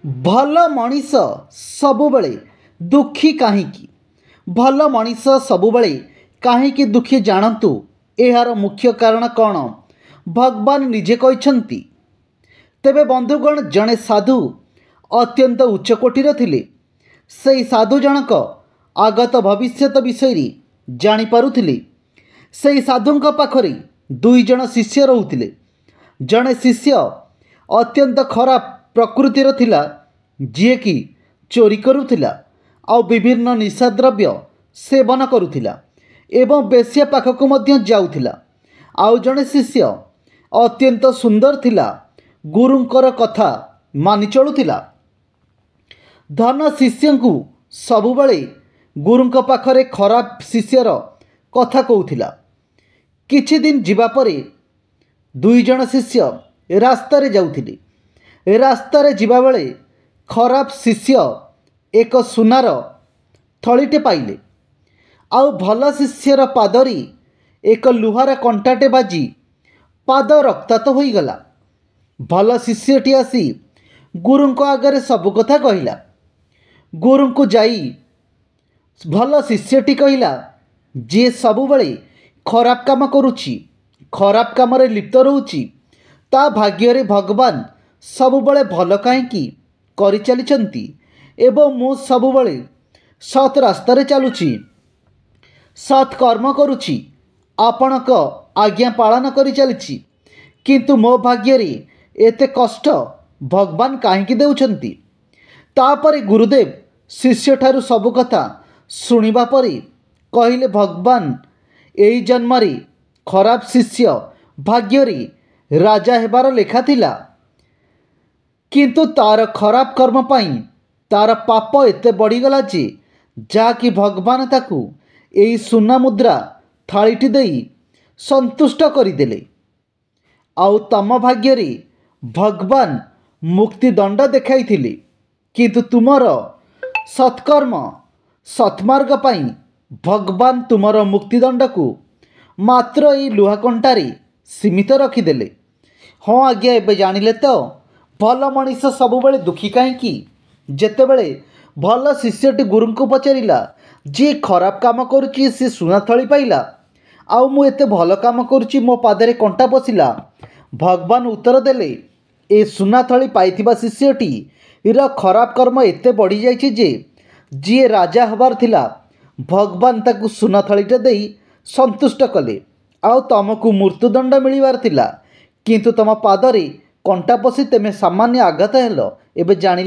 भल मनीष सबुबले दुखी कहीं भल मनीष सबुबले कहीं दुखी जानतु यार मुख्य कारण कौन भगवान निजे कहते। तेबे बंधुगण जड़े साधु अत्यंत उच्चकोटीर थिले। से साधु जनक आगत भविष्यत विषय जानीपारुथिले। से साधुंक पाखरे दुई जण शिष्य रहुथिले। जड़े शिष्य अत्यंत खराब प्रकृतिर थिला, जी कि चोरी करुथिला आउ विभिन्न निशाद्रव्य सेवन करुथिला एवं बेश्या पाखकु मध्य जाउथिला। आउ जड़े शिष्य अत्यंत सुंदर थिला, गुरुंकर कथा मानि चलुथिला। धन शिष्य को सबुबले गुरुंक पाखरे खराब शिष्यर कथा कहूथिला। किछि दिन जिबा परे दुई जण शिष्य रास्तारे जाउथिले। रास्तारे जिबा बेले खराब शिष्य एक सुनार थलीटे पाइले। आउ भल शिष्यर पादरी एक लुहार कंटाटे बाजी पाद रक्ताक्त हो गला। भल शिष्यटी आसी गुरुंक आगरे सब कथा कहिला। गुरुंकु जाई भल शिष्यटी कहिला, जे सबुबले खराब काम करुछि, खराब काम रे लिप्त रहुछि, ता भाग्य भगवान सबुबले भल कहीं करि चलिचंती एवं मु सबुबले सत् रास्तारे चलुछि, सत् कर्म करुछि, आपणक आज्ञा पालन करि चलिछि, किंतु मो भाग्य रे एते कष्ट भगवान कहीं देउछंती। तापरे गुरुदेव शिष्य ठारू सब कथा शुणिबा परे कहिले, भगवान एई जन्म रे खराब शिष्य भाग्य रे राजा हेबार लेखा थिला, किंतु तार खराब कर्म पाई तार पाप एते बढ़ीगला जे जाकि भगवान ताकू एई सुना मुद्रा थालीटी देई संतुष्ट करदेले। आउ तम भाग्य रे भगवान मुक्तिदंड देखाइथिले, किंतु तुमर सत्कर्म सत्मार्ग पाई भगवान तुमर मुक्तिदंड को मात्र एई लुहाकंटारे सीमित रखिदेले। हाँ आज्ञा, एबे जानिले तो भल मनीष सबुबले दुखी कहीं। जेतेबेले भल शिष्यटी गुरुंको पचारिला, जे खराब काम करुची से सुना थली पाइला, आउ मु एते भल काम करुची मो पादरे कंटा पशिला। भगवान उत्तर देले, ए सुना थली पाइथिबा शिष्यटी इरा खराब कर्म एते बढ़ी जाइछि जे जी राजा हबार थिला, भगवान ताकू सुना थलीटे देई संतुष्ट कले। आउ तमको मृत्युदंड मिलिबार थिला, किंतु तम पादरे कंटा पशि तेमे सामान्य आघात हेलो। एबे जानि